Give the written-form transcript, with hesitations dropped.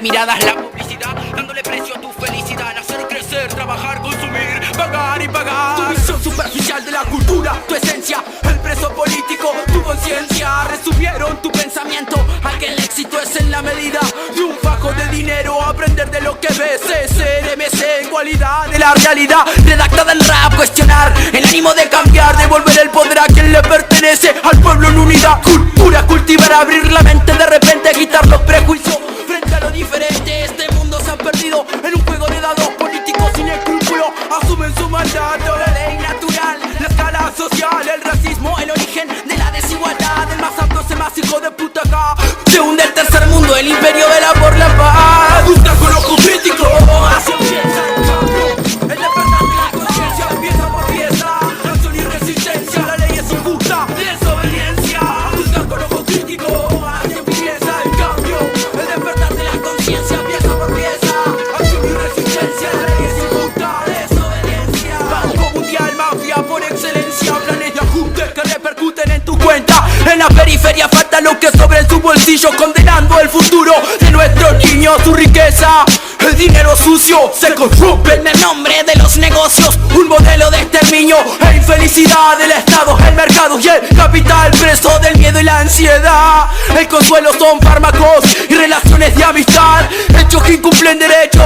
miradas la publicidad, dándole precio a tu felicidad. Nacer, crecer, trabajar, consumir, pagar y pagar. Tu visión superficial de la cultura, tu esencia, el preso político, tu conciencia. Resumieron tu pensamiento a que el éxito es en la medida de un fajo de dinero. Aprender de lo que ves, SRMC en cualidad de la realidad redactada en rap. Cuestionar el ánimo de cambiar, devolver el poder a quien le pertenece, al pueblo en unidad. Cultura, cultivar, abrir la mente, de repente quitar los prejuicios frente a lo diferente. Este mundo se ha perdido en un juego de dados. Políticos sin escrúpulo asumen su mandato. La ley natural, la escala social, el racismo, el origen de la desigualdad. El más apto se más hijo de puta acá. Se hunde el tercer mundo, el imperio de la por la paz. Busca con ojo crítico, así empieza el cambio. El despertar de la conciencia empieza por pieza. Acción y resistencia, la ley es injusta, desobediencia. Busca con ojo crítico, así empieza el cambio. El despertar de la conciencia empieza por pieza. Acción y resistencia, la ley es injusta, desobediencia. Banco Mundial, mafia por excelencia. Planes de ajuste que repercuten en tu cuenta. En la periferia falta lo que sobre en su bolsillo, condenando el futuro de nuestros niños. Su riqueza, el dinero sucio, se corrompe en el nombre de los negocios. Un modelo de exterminio e infelicidad del Estado, el mercado y el capital, preso del miedo y la ansiedad. El consuelo son fármacos y relaciones de amistad, hechos que incumplen derechos